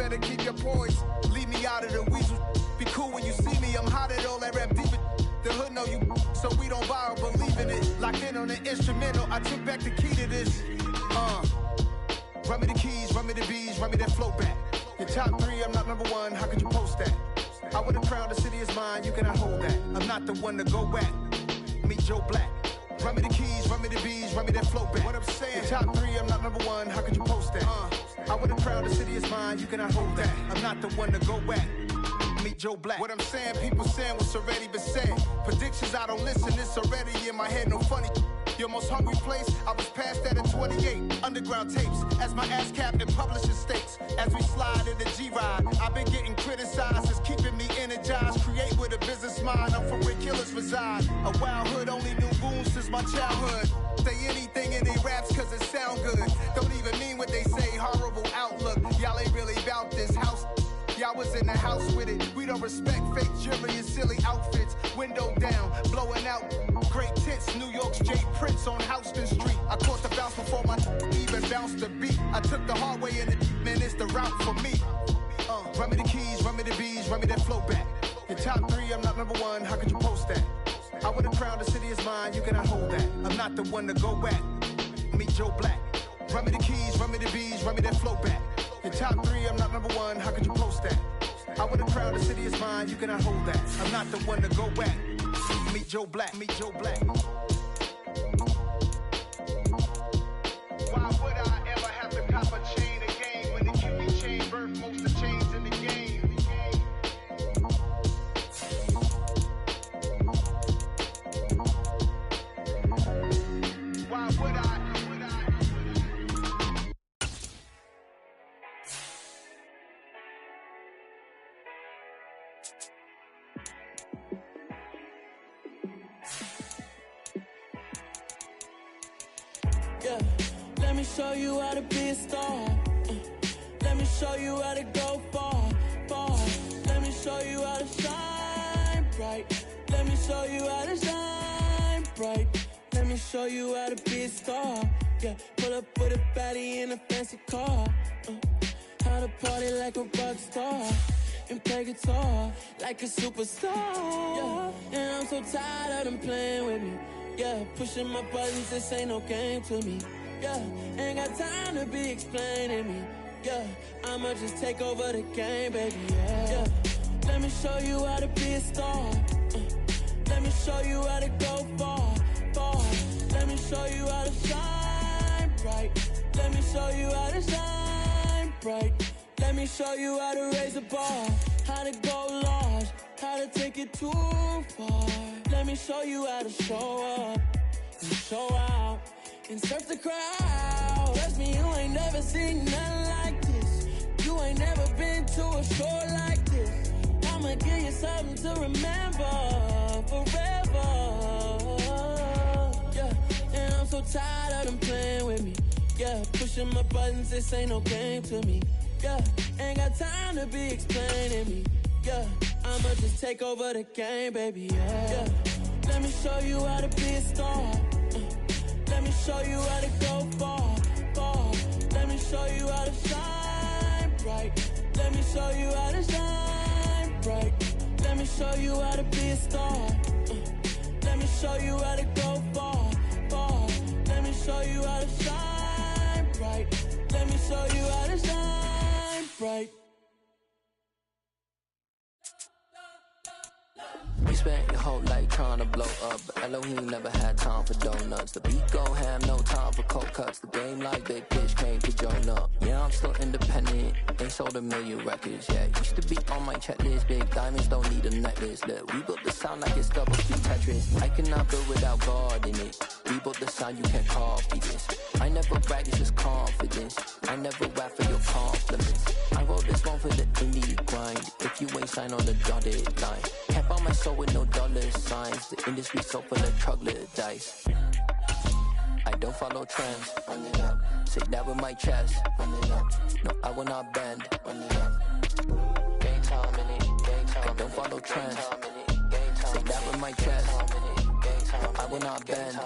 better keep your poise. Leave me out of the weasel. Be cool when you see me, I'm hot at all that rap deep. The hood know you, so we don't borrow, believe in it. Locked in on the instrumental, I took back the key to this. Run me the keys, run me the bees, run me that flow back. Your top 3, I'm not number 1, how could you post that? I would've crowned the city is mine, you cannot hold that. I'm not the one to go back. Meet Joe Black. Run me the keys, run me the bees, run me that flow back. What I'm saying, your top 3, I'm not number 1, how could you post that? I would've crowned the city is mine, you cannot hold that. I'm not the one to go back. Meet Joe Black. What I'm saying, people saying what's already been said. Predictions, I don't listen, it's already in my head, no funny. Your most hungry place, I was past that at 28. Underground tapes, as my ass cap and publishing states. As we slide in the G-Ride, I've been getting criticized, it's keeping me energized. Create with a business mind, I'm from where killers reside. A wild hood, only knew goons since my childhood. Say anything in they raps cause it sound good. Don't even mean what they say, horrible outlook. Y'all ain't really about this house. Y'all was in the house with it. We don't respect fake jewelry and silly outfits. Window down, blowing out. Great tits, New York's Jay Prince on Houston Street. I caught the bounce before my even bounced the beat. I took the hard way in it, man, it's the route for me. Run me the keys, run me the bees, run me that flow back. Your top 3, I'm not number 1, how could you post that? I would've crowned the city is mine, you cannot hold that. I'm not the one to go back. Meet Joe Black. Run me the keys, run me the bees, run me that flow back. Your top 3, I'm not number 1, how could you post that? I would've crowned the city is mine, you cannot hold that. I'm not the one to go back. Meet Joe Black, meet Joe Black. Why would I ever have to cop a chain again when the QB chain birthed most of the chains in the game? Why would I? Yeah, let me show you how to be a star. Let me show you how to go far, far. Let me show you how to shine bright. Let me show you how to shine bright. Let me show you how to be a star. Yeah, pull up with a baddie in a fancy car. How to party like a rock star and play guitar like a superstar. Yeah, and I'm so tired of them playing with me. Yeah, pushing my buttons, this ain't no game to me. Yeah, ain't got time to be explaining me. Yeah, I'ma just take over the game, baby. Yeah, let me show you how to be a star. Let me show you how to go far, far. Let me show you how to shine bright. Let me show you how to shine bright. Let me show you how to raise a bar, how to go large, how to take it too far. Let me show you how to show up and show out and surf the crowd. Trust me, you ain't never seen nothing like this. You ain't never been to a show like this. I'ma give you something to remember forever. Yeah, and I'm so tired of them playing with me. Yeah, pushing my buttons, this ain't no game to me. Yeah, ain't got time to be explaining me. Yeah, I'ma just take over the game, baby. Yeah, let me show you how to be a star. Let me show you how to go far, far. Let me show you how to shine bright. Let me show you how to shine bright. Let me show you how to be a star. Let me show you how to go far, far. Let me show you how to shine bright. Let me show you how to shine bright. We spent your whole life trying to blow up, but Elohim never had time for donuts. The beat go ham, no time for cold cuts. The game like Big Pitch came to join up. Yeah, I'm still independent, ain't sold a million records yet. Used to be on my checklist, big diamonds don't need a necklace. Look, we built the sound like it's double speed Tetris. I cannot build without God in it. We built the sound, you can't copy this. I never brag, it's just confidence. I never rap for your compliments. I wrote this one for the indie grind. If you ain't signed on the dotted line, can't buy my soul with no dollar signs. The industry so full of troglodytes. I don't follow trends. Run it up. Say that with my chest. Run it up. No, I will not bend. Run it up. Game time in it. Game time. I don't follow trends. Say that with my chest. No, I will not bend.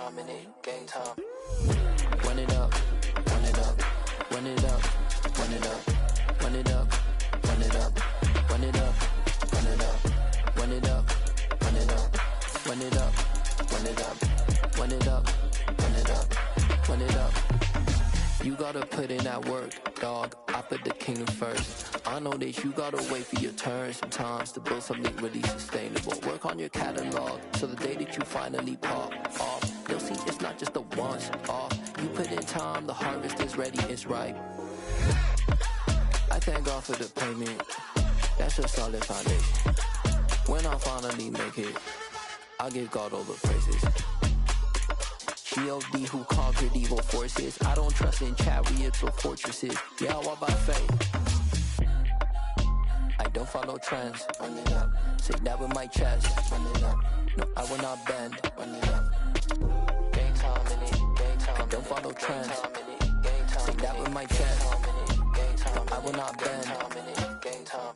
Game time. Run it up. Run it up. Run it up. Run it up. Run it up. run it up, run it up, run it up, run it up, run it up, run it up, run it up, run it up, run it up, run it up. You gotta put in that work, dog. I put the kingdom first. I know that you gotta wait for your turn sometimes to build something really sustainable. Work on your catalog so the day that you finally pop off, you'll see it's not just a once off. You put in time, the harvest is ready, it's ripe. I thank God for the payment. That's a solid foundation. When I finally make it, I give God all the praises. G.O.D. who conquered evil forces. I don't trust in chariots or fortresses. Yeah, I walk by faith. I don't follow trends. Run it up. Say that with my chest. Run it up. No, I will not bend. Run it up. Gang time in it. Gang time. I don't follow trends. Say that with my chest. No, I will not bend. Gang time.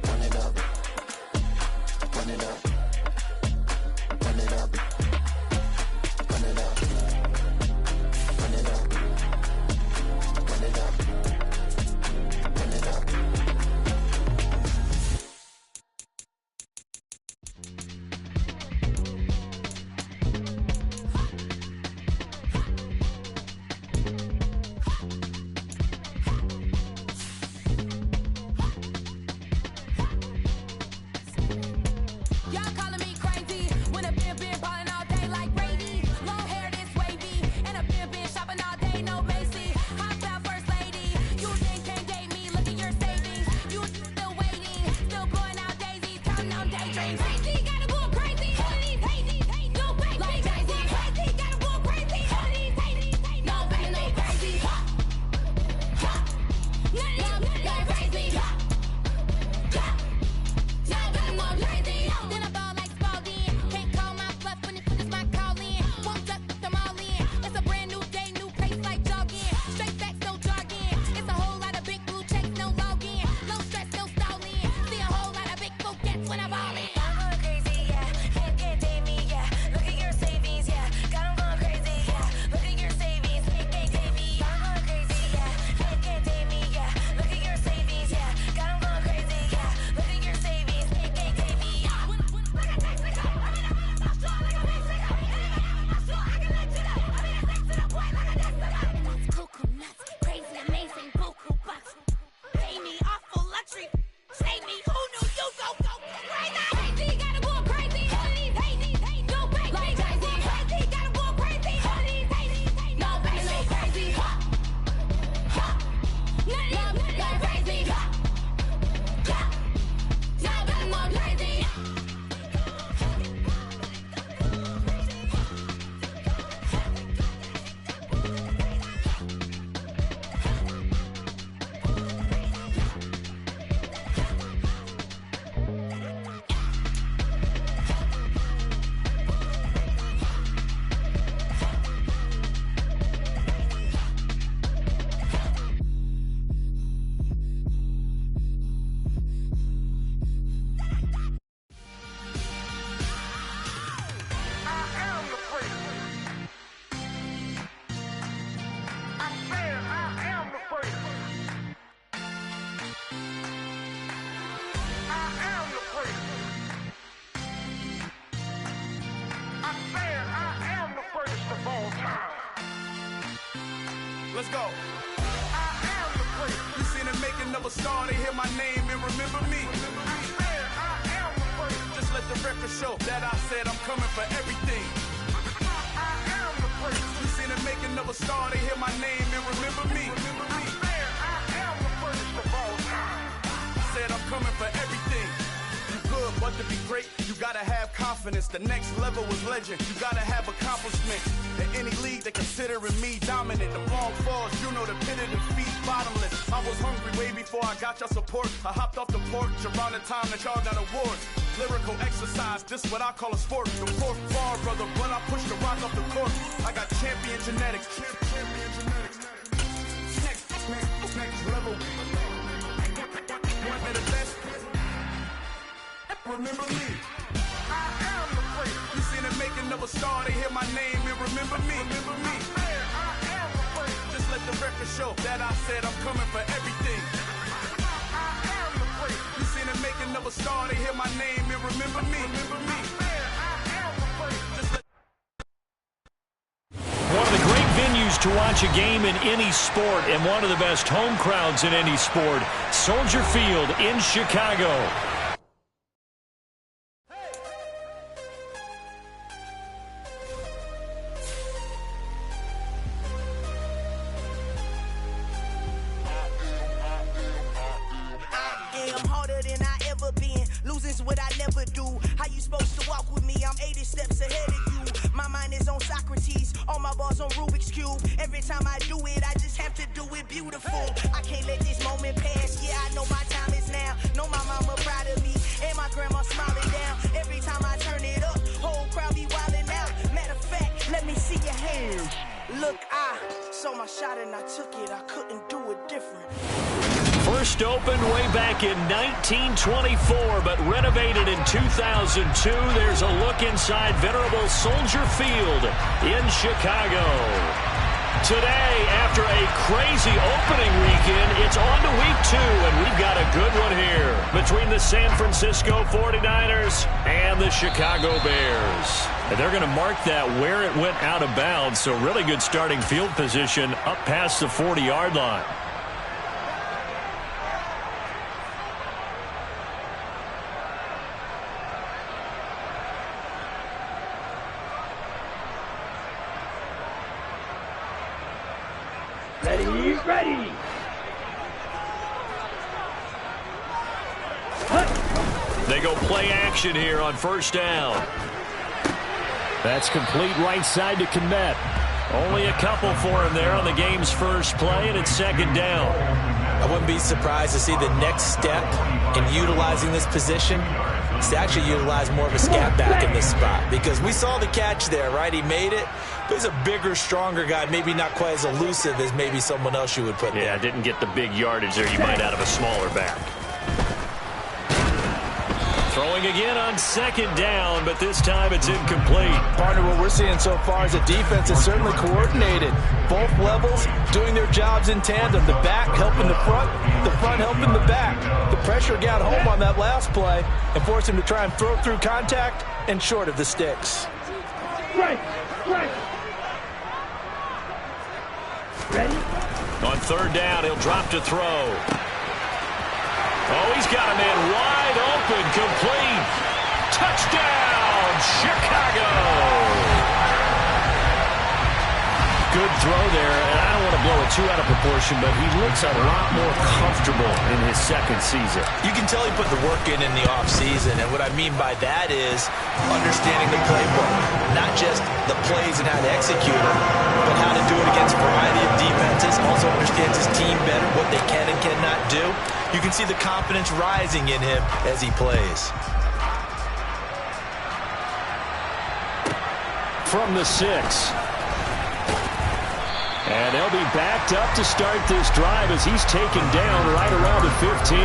Run it up. Run it up. Run it up. Run it up. Run it up. Run it up. Run it up. Y'all calling me crazy when a been ballin' all day like Brady. Long hair this wavy, and a been shopping all day, no Macy. Hot about first lady, you think can't date me? Look at your savings, you still waiting, still blowing out daisies, counting on daydreams. Crazy, gotta go crazy. All of these hazy, no baby. Like crazy, crazy, gotta go crazy. All of these hazy, no baby, no crazy. None of them go crazy. Then I ball like Spalding. Can't call my bluff when it finishes my calling. Won't duck them all in. It's a brand new day, new pace like jogging. Straight facts, no jargon. It's a whole lot of big blue checks, no login. No stress, no stalling. See a whole lot of big forgets when I ball in. I'm going crazy, yeah. Can't date me, yeah. Look at your savings, yeah. Got 'em going crazy, yeah. Look at your savings, can't date me. I'm going crazy, yeah. Can't date me, yeah. Look at your savings, yeah. Got 'em going crazy, yeah. Look at your savings, can't date me. Cuckoo nuts, crazy, amazing, buku bucks. Pay me awful luxury. Save me, who knew you go crazy? Crazy, gotta go crazy. All of these hazy, no baby. Like crazy, crazy, gotta go crazy. All of these hazy, no baby, no crazy. None of them go crazy. None of them go crazy. Let's go. I am the prince. You seen the making of a star, they hear my name and remember me. I am the prince. Just let the record show that I said I'm coming for everything. I am the prince. You seen the making of a star, they hear my name and remember me. I am the prince of all time. Said I'm coming for everything. You good, but to be great, you gotta have confidence. The next level was legend. You gotta have accomplishments. In any league, they considering me dominant. The long falls, you know the pit of defeat, bottomless. I was hungry way before I got your support. I hopped off the porch around the time that y'all got awards. Lyrical exercise, this what I call a sport. The fourth bar, brother, when I push the rock off the court. I got champion genetics. Next level. One of the best. Remember me. I am the prince. You seen the making of a star, they hear my name and remember me. Remember me. I am the prince. Just let the record show that I said I'm coming for everything. to watch a game in any sport and one of the best home crowds in any sport. Soldier Field in Chicago. I'm harder than I ever been. Losing's what I never do. How you supposed to walk with me? I'm 80 steps ahead of you. My mind is on Socrates. All my balls on Rubik's Cube. Every time I do it, I just have to do it beautiful. I can't let this moment pass. Yeah, I know my time is now. Know my mama proud of me. And my grandma smiling down. Every time I turn it up, whole crowd be wildin' out. Matter of fact, let me see your hands. Look, I saw my shot and I took it. I couldn't do it different. First opened way back in 1924, but renovated in 2002. There's a look inside venerable Soldier Field in Chicago. Today, after a crazy opening weekend, it's on to week 2, and we've got a good one here between the San Francisco 49ers and the Chicago Bears. And they're going to mark that where it went out of bounds, so really good starting field position up past the 40-yard line. Ready. They go play action here on first down. That's complete right side to Kmet. Only a couple for him there on the game's first play, and it's second down. I wouldn't be surprised to see the next step in utilizing this position is to actually utilize more of a scat back in this spot, because we saw the catch there, right? He made it. But he's a bigger, stronger guy, maybe not quite as elusive as maybe someone else you would put there. Yeah, didn't get the big yardage there you might out of a smaller back. Throwing again on second down, but this time it's incomplete. Partner, what we're seeing so far is the defense is certainly coordinated. Both levels doing their jobs in tandem. The back helping the front helping the back. The pressure got home on that last play and forced him to try and throw through contact and short of the sticks. Right. Ready? On third down, he'll drop to throw. Oh, he's got a man wide open, complete. Touchdown, Chicago! Good throw there, and I don't want to blow it too out of proportion, but he looks a lot more comfortable in his second season. You can tell he put the work in the offseason, and what I mean by that is understanding the playbook. Not just the plays and how to execute them, but how to do it against a variety of defenses. Also understands his team better, what they can and cannot do. You can see the confidence rising in him as he plays. From the 6. And they'll be backed up to start this drive as he's taken down right around the 15.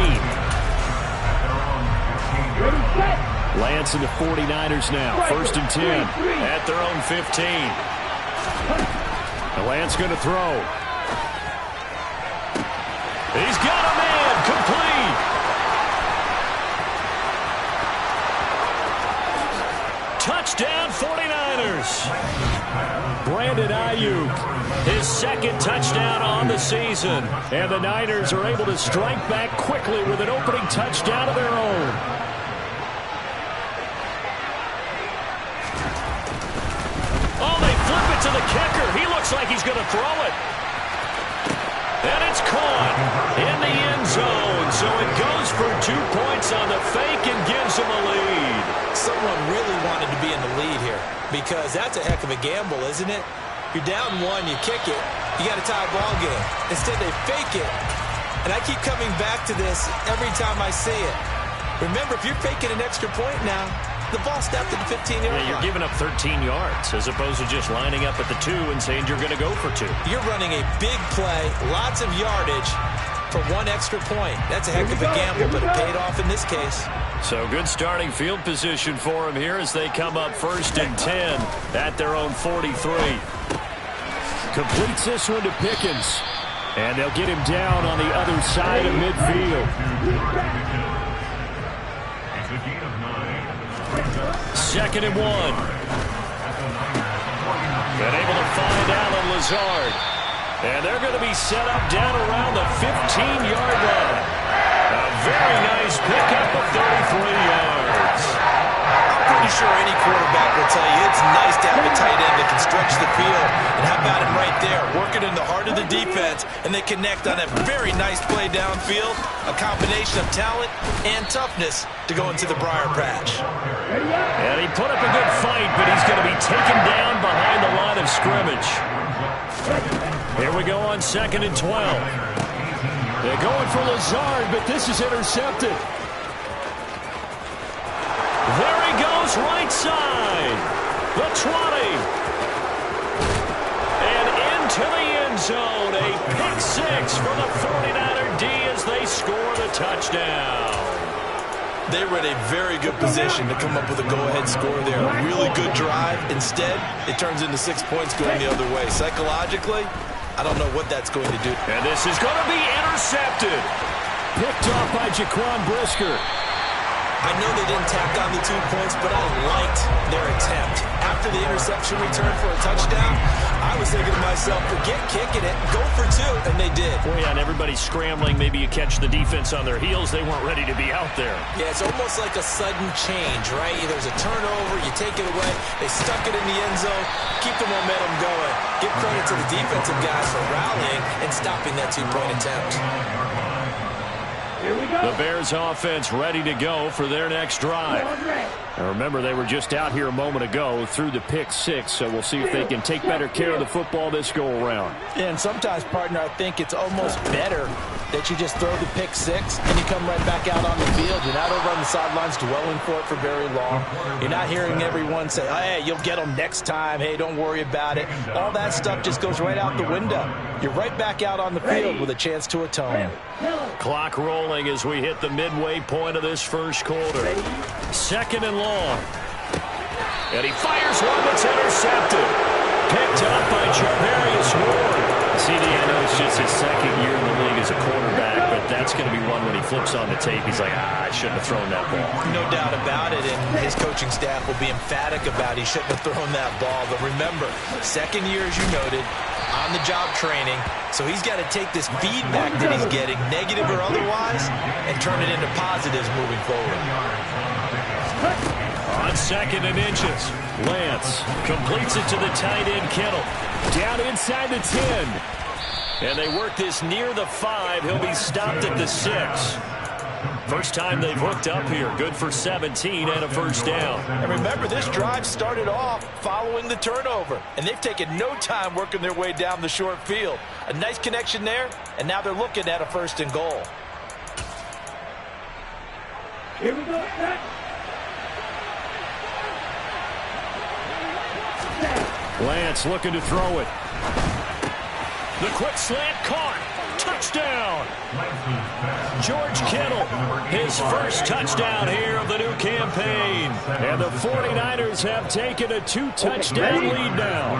Lance and the 49ers now. First and 10 at their own 15. And Lance going to throw. He's got a man, complete. Touchdown 49ers. Brandon Ayuk, his second touchdown on the season. And the Niners are able to strike back quickly with an opening touchdown of their own. Oh, they flip it to the kicker. He looks like he's going to throw it. And it's caught in the end zone. So it goes for 2 points on the fake and gives him a lead. Someone really wanted to be in the lead here, because that's a heck of a gamble, isn't it? You're down 1, you kick it, you got a tie ball game. Instead, they fake it. And I keep coming back to this every time I see it. Remember, if you're faking an extra point now, the ball stepped at the 15-yard line. You're giving up 13 yards as opposed to just lining up at the 2 and saying you're going to go for 2. You're running a big play, lots of yardage for 1 extra point. That's a heck of a gamble, but it paid off in this case. So good starting field position for him here as they come up first and 10 at their own 43. Completes this one to Pickens. And they'll get him down on the other side of midfield. Second and 1. And able to find Allen Lazard. And they're going to be set up down around the 15-yard line. A very nice pickup of 33 yards. I'm pretty sure any quarterback will tell you it's nice to have a tight end that can stretch the field. And how about him right there, working in the heart of the defense, and they connect on a very nice play downfield, a combination of talent and toughness to go into the briar patch. And he put up a good fight, but he's going to be taken down behind the line of scrimmage. Here we go on 2nd and 12. They're going for Lazard, but this is intercepted. There he goes, right side. The 20. And into the end zone. A pick six for the 49er D as they score the touchdown. They were in a very good position to come up with a go-ahead score there. A really good drive. Instead, it turns into 6 points going the other way. Psychologically, I don't know what that's going to do. And this is going to be intercepted. Picked off by Jaquan Brisker. I know they didn't tack on the 2 points, but I liked their attempt. After the interception return for a touchdown, I was thinking to myself, forget kicking it, go for 2, and they did. Well, yeah, and everybody's scrambling. Maybe you catch the defense on their heels. They weren't ready to be out there. Yeah, it's almost like a sudden change, right? There's a turnover, you take it away, they stuck it in the end zone, keep the momentum going. Give credit to the defensive guys for rallying and stopping that 2-point attempt. The Bears offense ready to go for their next drive. Now remember, they were just out here a moment ago through the pick six, so we'll see if they can take better care of the football this go-around. Yeah, and sometimes, partner, I think it's almost better that you just throw the pick six and you come right back out on the field. You're not over on the sidelines dwelling for it for very long. You're not hearing everyone say, hey, you'll get them next time. Hey, don't worry about it. All that stuff just goes right out the window. You're right back out on the field with a chance to atone. Clock rolling as we hit the midway point of this first quarter. 2nd and long. And he fires one that's intercepted. Picked up by Charvarius Ward. CD, I know it's just his 2nd year in the league as a quarterback, but that's going to be one when he flips on the tape. He's like, I shouldn't have thrown that ball. No doubt about it, and his coaching staff will be emphatic about he shouldn't have thrown that ball. But remember, 2nd year, as you noted, on-the-job training, so he's got to take this feedback that he's getting, negative or otherwise, and turn it into positives moving forward. On 2nd and inches, Lance completes it to the tight end Kittle. Down inside the 10. And they work this near the 5. He'll be stopped at the 6. First time they've hooked up here. Good for 17 and a first down. And remember, this drive started off following the turnover. And they've taken no time working their way down the short field. A nice connection there, and now they're looking at a 1st and goal. Here we go. Lance looking to throw it. The quick slant caught. Touchdown. George Kittle, his first touchdown here of the new campaign. And the 49ers have taken a 2-touchdown lead now.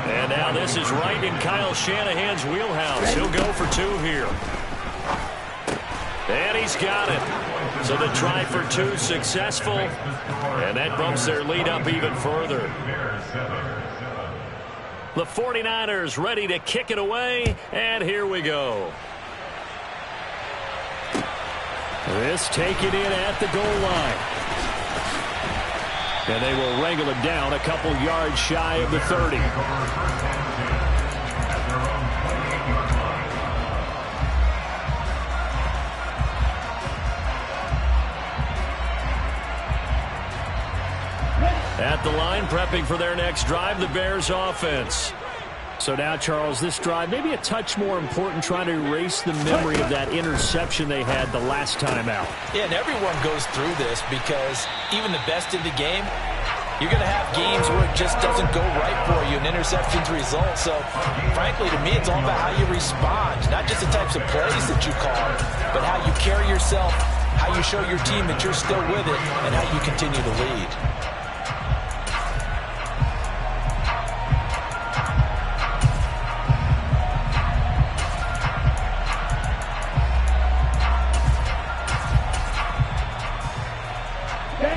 And now this is right in Kyle Shanahan's wheelhouse. He'll go for 2 here. And he's got it. So the try for 2 successful. And that bumps their lead up even further. The 49ers ready to kick it away, and here we go. This taken in at the goal line. And they will wrangle it down a couple yards shy of the 30. At the line, prepping for their next drive, the Bears offense. So now, Charles, this drive, maybe a touch more important, trying to erase the memory of that interception they had the last time out. Yeah, and everyone goes through this because even the best in the game, you're going to have games where it just doesn't go right for you, and interceptions result. So, frankly, to me, it's all about how you respond, not just the types of plays that you call, but how you carry yourself, how you show your team that you're still with it, and how you continue to lead.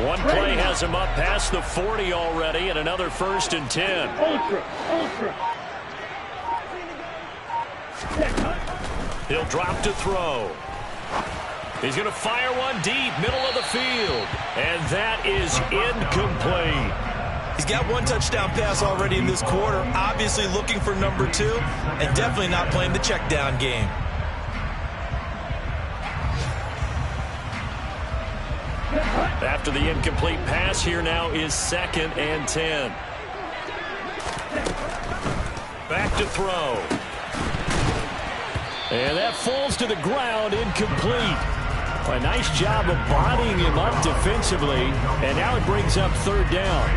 One play has him up past the 40 already, and another 1st and 10. He'll drop to throw. He's going to fire one deep, middle of the field. And that is incomplete. He's got one touchdown pass already in this quarter. Obviously looking for number 2, and definitely not playing the check down game. After the incomplete pass, here now is 2nd and 10. Back to throw. And that falls to the ground, incomplete. A nice job of bodying him up defensively, and now it brings up 3rd down.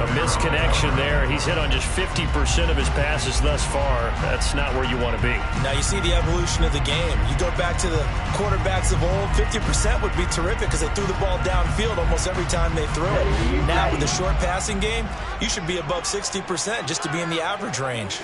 A misconnection there. He's hit on just 50% of his passes thus far. That's not where you want to be. Now you see the evolution of the game. You go back to the quarterbacks of old, 50% would be terrific because they threw the ball downfield almost every time they threw it. Now with the short passing game, you should be above 60% just to be in the average range.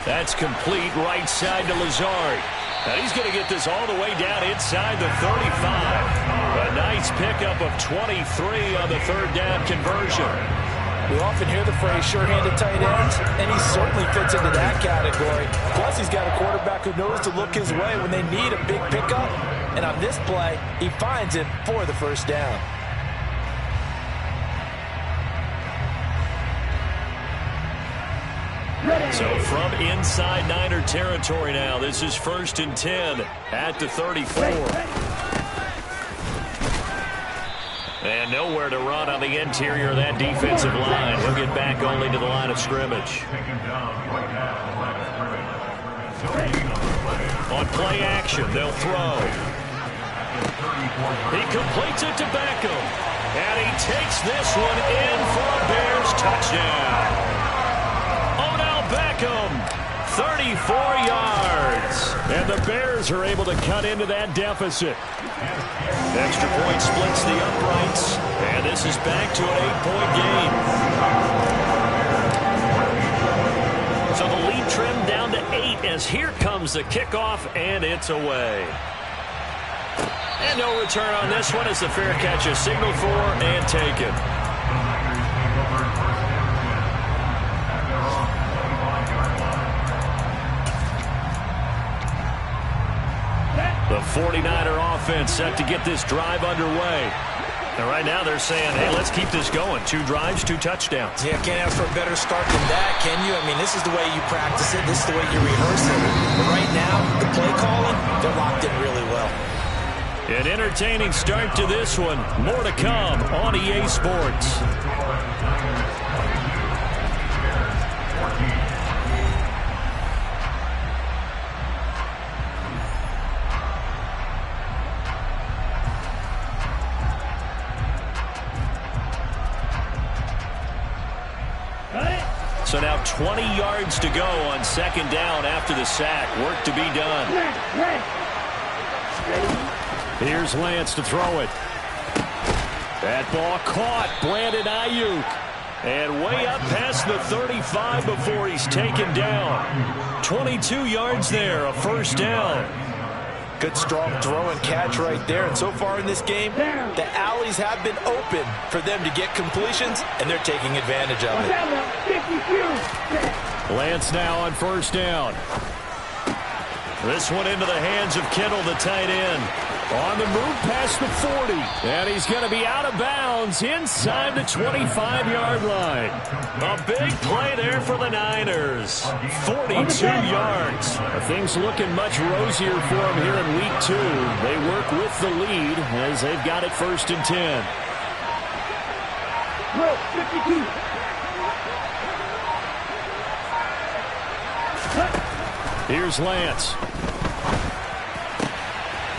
That's complete right side to Lazard. Now he's going to get this all the way down inside the 35. A nice pickup of 23 on the 3rd down conversion. We often hear the phrase sure-handed tight ends, and he certainly fits into that category. Plus, he's got a quarterback who knows to look his way when they need a big pickup. And on this play, he finds it for the 1st down. So from inside Niner territory now, this is 1st and 10 at the 34. And nowhere to run on the interior of that defensive line. He'll get back only to the line of scrimmage. On play action, they'll throw. He completes it to Beckham. And he takes this one in for a Bears touchdown. Beckham, 34 yards. And the Bears are able to cut into that deficit. Extra point splits the uprights. And this is back to an 8-point game. So the lead trimmed down to 8 as here comes the kickoff, and it's away. And no return on this one as the fair catch is signaled for and taken. The 49er offense set to get this drive underway. And right now they're saying, hey, let's keep this going. 2 drives, 2 touchdowns. Yeah, can't ask for a better start than that, can you? I mean, this is the way you practice it. This is the way you rehearse it. But right now, the play calling, they're locked in really well. An entertaining start to this one. More to come on EA Sports. So now 20 yards to go on 2nd down after the sack. Work to be done. Here's Lance to throw it. That ball caught. Brandon Ayuk. And way up past the 35 before he's taken down. 22 yards there, a 1st down. Good, strong throw and catch right there. And so far in this game, the alleys have been open for them to get completions, and they're taking advantage of it. Lance now on 1st down. This one into the hands of Kittle, the tight end. On the move past the 40. And he's going to be out of bounds inside the 25-yard line. A big play there for the Niners. 42 yards. Things looking much rosier for them here in week 2. They work with the lead as they've got it 1st and 10. 52. Here's Lance.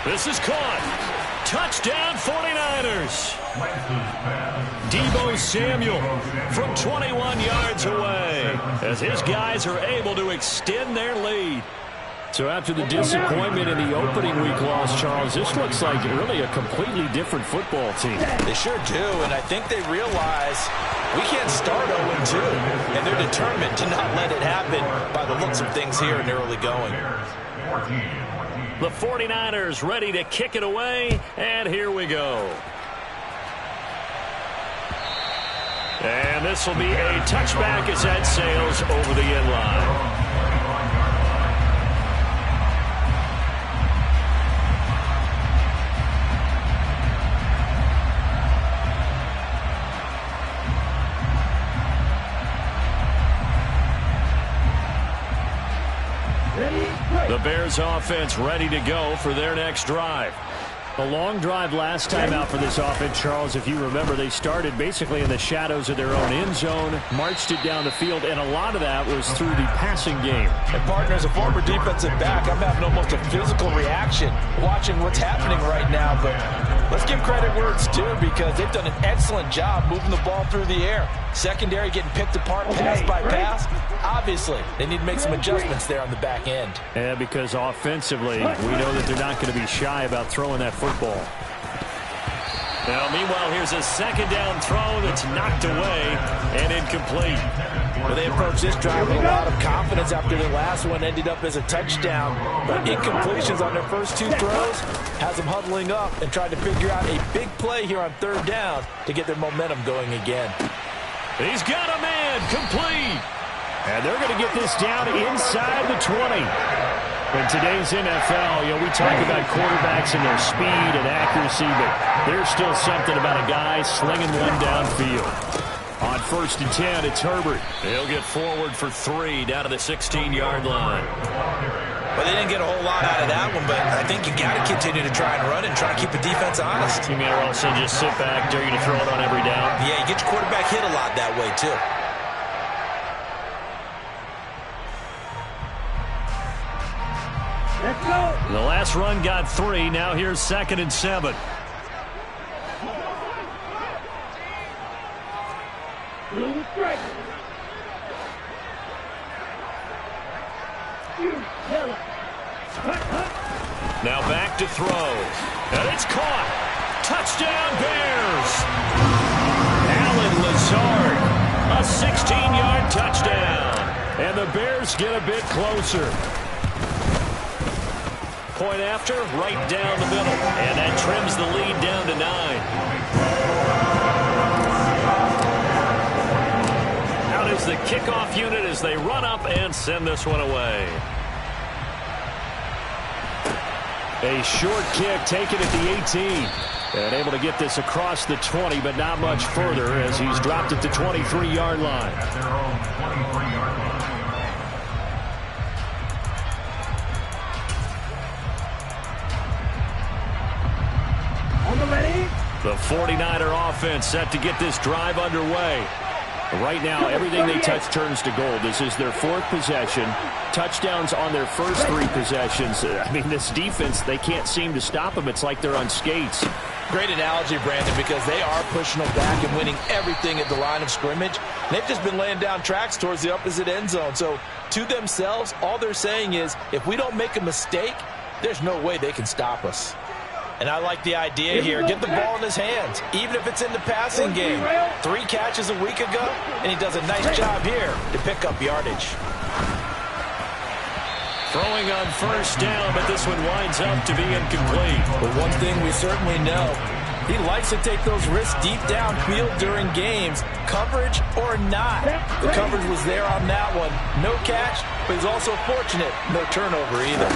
This is caught. Touchdown 49ers. Deebo Samuel from 21 yards away as his guys are able to extend their lead. So after the disappointment in the opening week loss, Charles, this looks like really a completely different football team. They sure do, and I think they realize we can't start 0-2, and they're determined to not let it happen by the looks of things here in the early going. The 49ers ready to kick it away, and here we go. And this will be a touchback as that sails over the end line. The Bears offense ready to go for their next drive. A long drive last time out for this offense, Charles. If you remember, they started basically in the shadows of their own end zone, marched it down the field, and a lot of that was through the passing game. And partner, as a former defensive back, I'm having almost a physical reaction watching what's happening right now. But let's give credit where it's due, because they've done an excellent job moving the ball through the air. Secondary getting picked apart pass by pass. Obviously, they need to make some adjustments there on the back end. Yeah, because offensively, we know that they're not going to be shy about throwing that football. Now, meanwhile, here's a second down throw that's knocked away and incomplete. Well, they approached this drive with a lot of confidence after their last one ended up as a touchdown. But incompletions on their first two throws has them huddling up and trying to figure out a big play here on third down to get their momentum going again. He's got a man, complete. And they're going to get this down inside the 20. In today's NFL, we talk about quarterbacks and their speed and accuracy, but there's still something about a guy slinging one downfield. On 1st and 10, it's Herbert. He'll get forward for 3 down to the 16-yard line. Well, they didn't get a whole lot out of that one, but I think you got to continue to try and run and try to keep the defense honest. You may also just sit back, dare you to throw it on every down. Yeah, you get your quarterback hit a lot that way, too. Let's go. The last run got 3. Now here's 2nd and 7. Now back to throw. And it's caught. Touchdown, Bears. Allen Lazard. A 16-yard touchdown. And the Bears get a bit closer. Point after, right down the middle. And that trims the lead down to 9. Out is the kickoff unit as they run up and send this one away. A short kick taken at the 18. And able to get this across the 20, but not much further as he's dropped at the 23-yard line. The 49er offense set to get this drive underway. Right now, everything they touch turns to gold. This is their 4th possession. Touchdowns on their first 3 possessions. I mean, this defense, they can't seem to stop them. It's like they're on skates. Great analogy, Brandon, because they are pushing them back and winning everything at the line of scrimmage. They've just been laying down tracks towards the opposite end zone. So, to themselves, all they're saying is, if we don't make a mistake, there's no way they can stop us. And I like the idea here. Get the ball in his hands, even if it's in the passing game. 3 catches a week ago, and he does a nice job here to pick up yardage. Throwing on first down, but this one winds up to be incomplete. But one thing we certainly know, he likes to take those risks deep downfield during games, coverage or not. The coverage was there on that one. No catch, but he's also fortunate. No turnover either.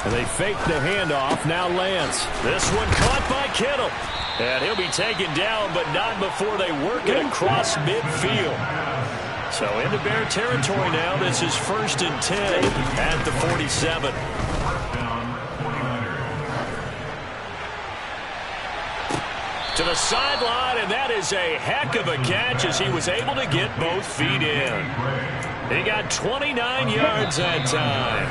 And they fake the handoff. Now Lance. This one caught by Kittle. And he'll be taken down, but not before they work it across midfield. So into Bear territory now. This is 1st and 10 at the 47. To the sideline, and that is a heck of a catch as he was able to get both feet in. He got 29 yards that time.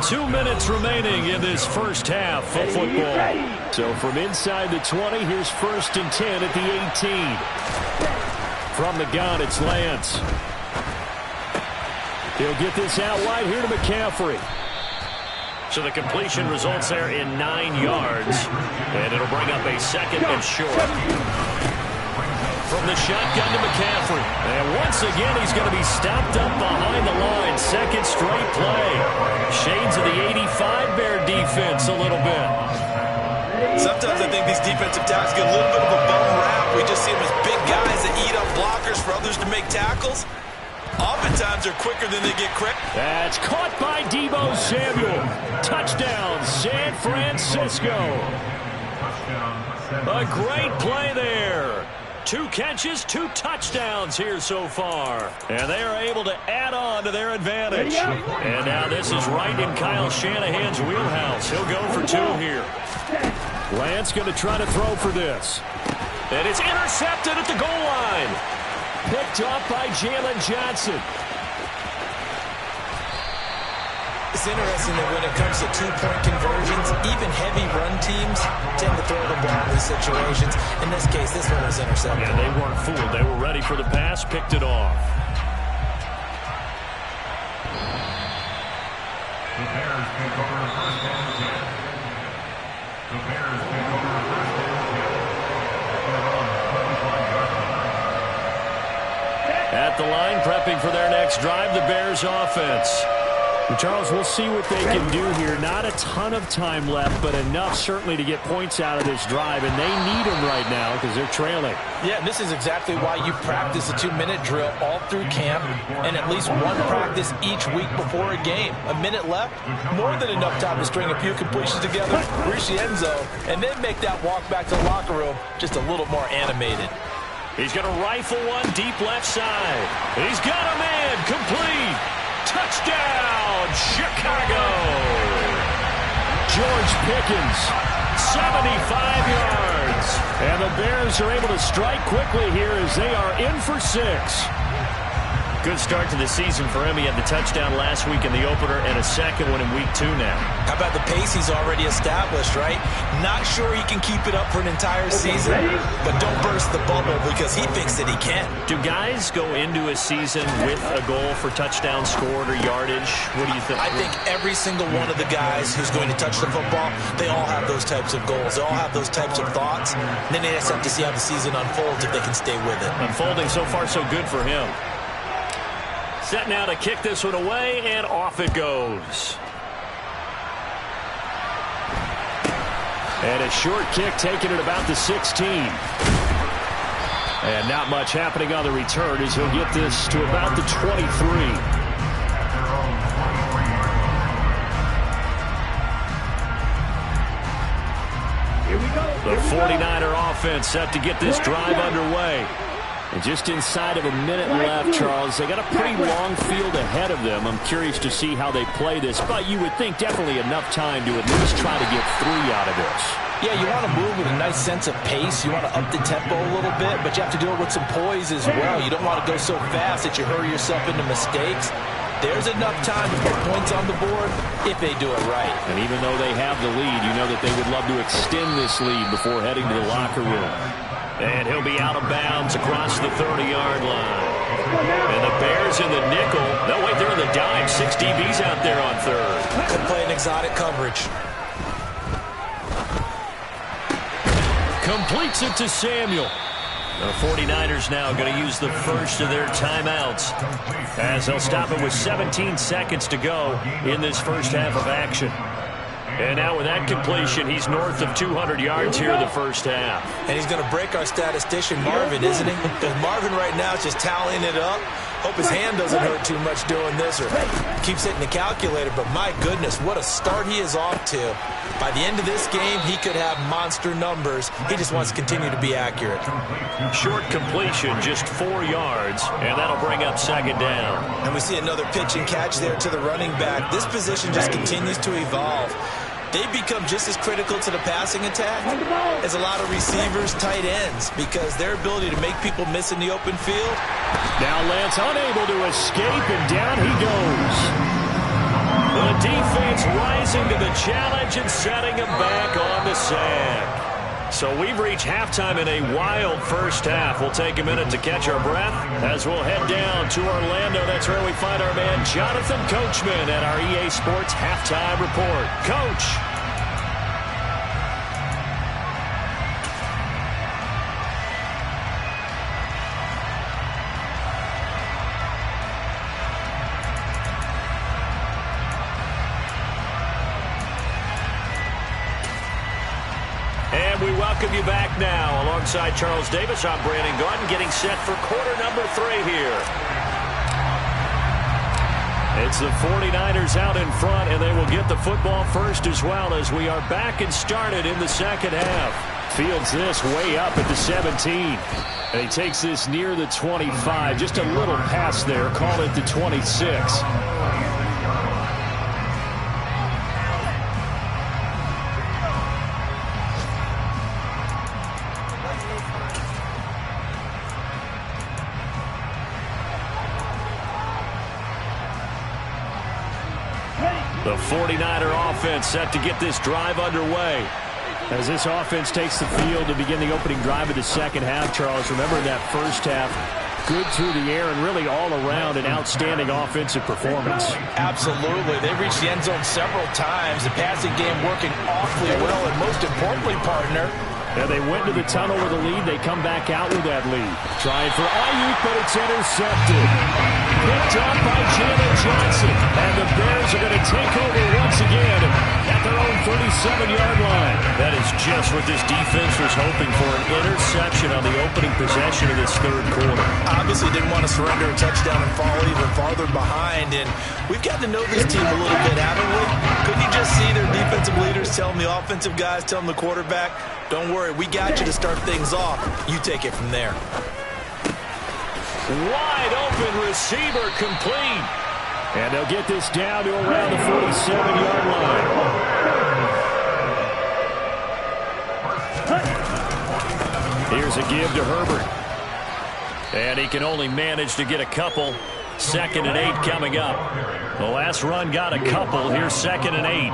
2 minutes remaining in this first half of football. So from inside the 20, here's 1st and 10 at the 18. From the gun, it's Lance. He'll get this out wide here to McCaffrey. So the completion results there in 9 yards. And it'll bring up a 2nd and short. from the shotgun to McCaffrey. And once again, he's going to be stopped up behind the line. Second straight play. Shades of the 85 Bear defense a little bit. Sometimes I think these defensive tackles get a little bit of a bum rap. We just see them as big guys that eat up blockers for others to make tackles. Oftentimes they're quicker than they get credit. That's caught by Deebo Samuel. Touchdown, San Francisco. A great play there. 2 catches, 2 touchdowns here so far. And they are able to add on to their advantage. And now this is right in Kyle Shanahan's wheelhouse. He'll go for 2 here. Lance going to try to throw for this. And it's intercepted at the goal line. Picked up by Jalen Johnson. It's interesting that when it comes to 2-point conversions, even heavy run teams tend to throw the ball in these situations. In this case, this one was intercepted. Yeah, they weren't fooled. They were ready for the pass, picked it off. The Bears take over the first down and 10. The Bears take over the first down and 10. At the line, prepping for their next drive, the Bears offense. And Charles, we'll see what they can do here. Not a ton of time left, but enough certainly to get points out of this drive, and they need them right now because they're trailing. Yeah, and this is exactly why you practice a 2-minute drill all through camp and at least one practice each week before a game. A minute left, more than enough time to string a few completions together, reach the end zone, and then make that walk back to the locker room just a little more animated. He's going to rifle one deep left side. He's got a man complete. Touchdown, Chicago. George Pickens, 75 yards. And the Bears are able to strike quickly here as they are in for 6. Good start to the season for him. He had the touchdown last week in the opener and a second one in week 2 now. How about the pace he's already established, right? Not sure he can keep it up for an entire season, but don't burst the bubble because he thinks that he can. Do guys go into a season with a goal for touchdown scored or yardage? What do you think? I think every single one of the guys who's going to touch the football, they all have those types of goals. They all have those types of thoughts. And then they just have to see how the season unfolds if they can stay with it. Unfolding so far so good for him. Set now to kick this one away, and off it goes. And a short kick taken at about the 16. And not much happening on the return as he'll get this to about the 23. The 49er offense set to get this drive underway. And just inside of a minute left, Charles, they got a pretty long field ahead of them. I'm curious to see how they play this, but you would think definitely enough time to at least try to get 3 out of this. Yeah, you want to move with a nice sense of pace. You want to up the tempo a little bit, but you have to do it with some poise as well. You don't want to go so fast that you hurry yourself into mistakes. There's enough time to put points on the board if they do it right. And even though they have the lead, you know that they would love to extend this lead before heading to the locker room. And he'll be out of bounds across the 30-yard line. And the Bears in the nickel. No, wait, they're in the dime. 6 DBs out there on third. Could play an exotic coverage. Completes it to Samuel. The 49ers now going to use the first of their timeouts as they'll stop it with 17 seconds to go in this first half of action. And now with that completion, he's north of 200 yards here in the first half. And he's going to break our statistician, Marvin, isn't he? Because Marvin right now is just tallying it up. Hope his hand doesn't hurt too much doing this or keeps hitting the calculator. But my goodness, what a start he is off to. By the end of this game, he could have monster numbers. He just wants to continue to be accurate. Short completion, just 4 yards, and that'll bring up second down. And we see another pitch and catch there to the running back. This position just continues to evolve. They become just as critical to the passing attack as a lot of receivers, tight ends, because their ability to make people miss in the open field. Now Lance unable to escape, and down he goes. The defense rising to the challenge and setting him back on the sack. So we've reached halftime in a wild first half. We'll take a minute to catch our breath as we'll head down to Orlando. That's where we find our man Jonathan Coachman at our EA Sports Halftime Report. Coach. welcome you back now. Alongside Charles Davis, I'm Brandon Gaudin, getting set for quarter number 3 here. It's the 49ers out in front, and they will get the football first as well as we are back and started in the second half. Fields this way up at the 17. And he takes this near the 25. Just a little pass there. Call it the 26. The 49er offense set to get this drive underway. As this offense takes the field to begin the opening drive of the second half, Charles, remember in that first half, good through the air and really all around an outstanding offensive performance. Absolutely. They reached the end zone several times. The passing game working awfully well, and most importantly, partner, yeah, they went to the tunnel with a lead. They come back out with that lead. Trying for Ayuk, but it's intercepted. Picked up by Jalen Johnson. And the Bears are going to take over once again at their own 37-yard line. That is just what this defense was hoping for, an interception on the opening possession of this third quarter. Obviously didn't want to surrender a touchdown and fall even farther behind. And we've gotten to know this team a little bit, haven't we? Couldn't you just see their defensive leaders telling the offensive guys, telling the quarterback, don't worry, we got you to start things off. You take it from there. Wide open receiver complete. And they'll get this down to around the 47-yard line. Here's a give to Herbert. And he can only manage to get a couple. 2nd and 8 coming up. The last run got a couple. Here's 2nd and 8.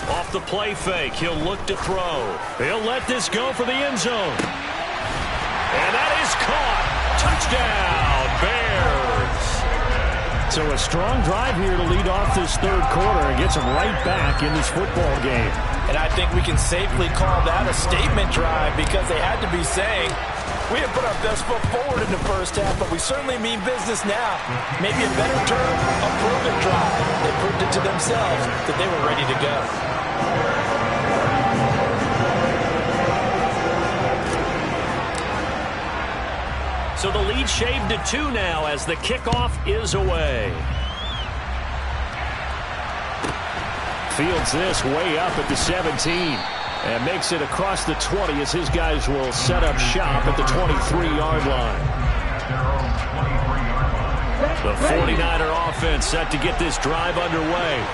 Off the play fake, he'll look to throw. He'll let this go for the end zone. And that is caught. Touchdown, Bears. So a strong drive here to lead off this third quarter and gets them right back in this football game. And I think we can safely call that a statement drive because they had to be saying, we have put our best foot forward in the first half, but we certainly mean business now. Maybe a better term, a prove-it drive. They proved it to themselves that they were ready to go. So the lead shaved to 2 now as the kickoff is away. Fields this way up at the 17 and makes it across the 20 as his guys will set up shop at the 23-yard line. The 49er offense set to get this drive underway.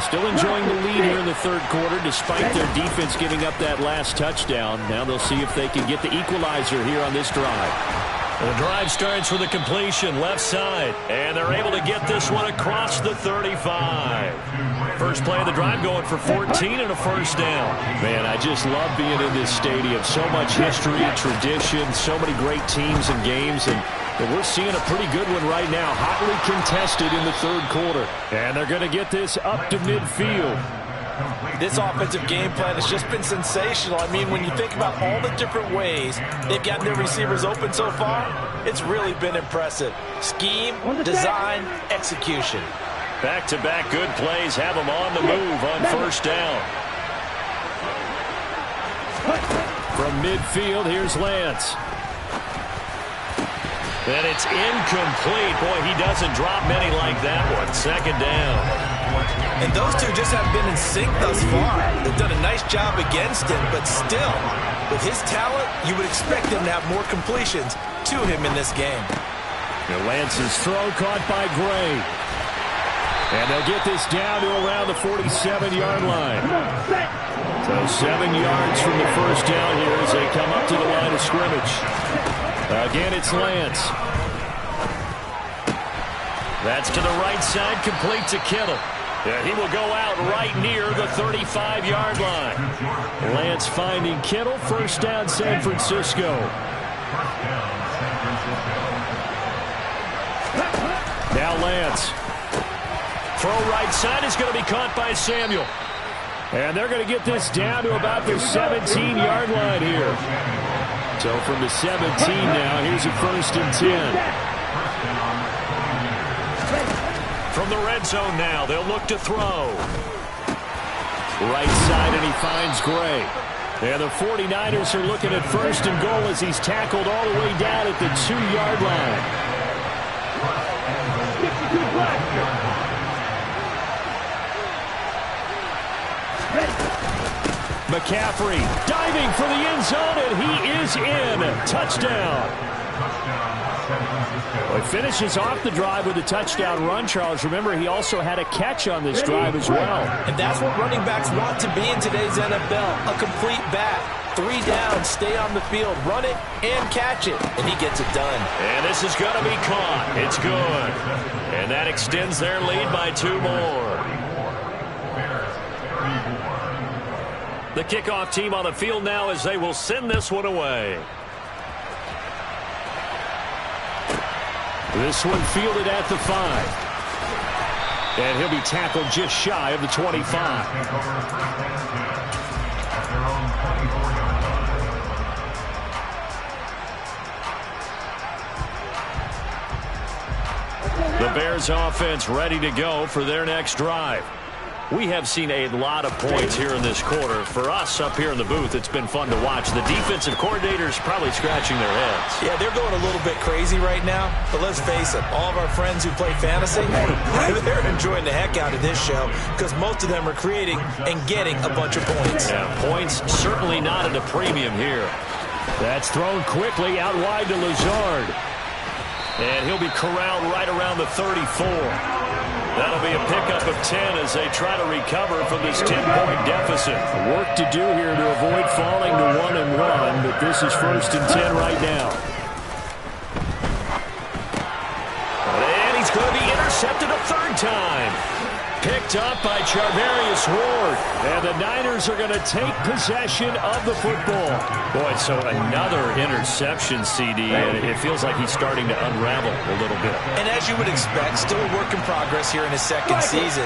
Still enjoying the lead here in the third quarter despite their defense giving up that last touchdown. Now they'll see if they can get the equalizer here on this drive. The drive starts with a completion left side, and they're able to get this one across the 35. First play of the drive going for 14 and a first down. Man, I just love being in this stadium. So much history, tradition, so many great teams and games, and we're seeing a pretty good one right now, hotly contested in the third quarter. And they're going to get this up to midfield. This offensive game plan has just been sensational. I mean, when you think about all the different ways they've gotten their receivers open so far, it's really been impressive. Scheme, design, execution. Back-to-back good plays have them on the move on first down. From midfield, here's Lance. And it's incomplete. Boy, he doesn't drop many like that one. 2nd down. And those two just haven't been in sync thus far. They've done a nice job against him, but still, with his talent, you would expect him to have more completions to him in this game. And Lance's throw caught by Gray. And they'll get this down to around the 47-yard line. So 7 yards from the first down here as they come up to the line of scrimmage. Again, it's Lance. That's to the right side, complete to Kittle. He will go out right near the 35-yard line. Lance finding Kittle, first down San Francisco. Now Lance. Throw right side is going to be caught by Samuel. And they're going to get this down to about the 17-yard line here. So from the 17 now, here's a 1st and 10. From the red zone now, they'll look to throw. Right side, and he finds Gray. And the 49ers are looking at first and goal as he's tackled all the way down at the 2-yard line. McCaffrey diving for the end zone, and he is in. Touchdown. Well, he finishes off the drive with a touchdown run, Charles. Remember, he also had a catch on this drive as well. And that's what running backs want to be in today's NFL, a complete back. 3 down, stay on the field, run it, and catch it. And he gets it done. And this is going to be caught. It's good. And that extends their lead by 2 more. The kickoff team on the field now as they will send this one away. This one fielded at the 5. And he'll be tackled just shy of the 25. The Bears offense ready to go for their next drive. We have seen a lot of points here in this quarter. For us up here in the booth, it's been fun to watch. The defensive coordinators probably scratching their heads. Yeah, they're going a little bit crazy right now. But let's face it, all of our friends who play fantasy, they're enjoying the heck out of this show because most of them are creating and getting a bunch of points. Yeah, points certainly not at a premium here. That's thrown quickly out wide to Lazard. And he'll be corralled right around the 34. That'll be a pickup of 10 as they try to recover from this 10-point deficit. Work to do here to avoid falling to 1-1, but this is 1st and 10 right now. And he's going to be intercepted a 3rd time. Picked up by Charvarius Ward. And the Niners are going to take possession of the football. Boy, so another interception, CD, and it feels like he's starting to unravel a little bit. And as you would expect, still a work in progress here in his 2nd season.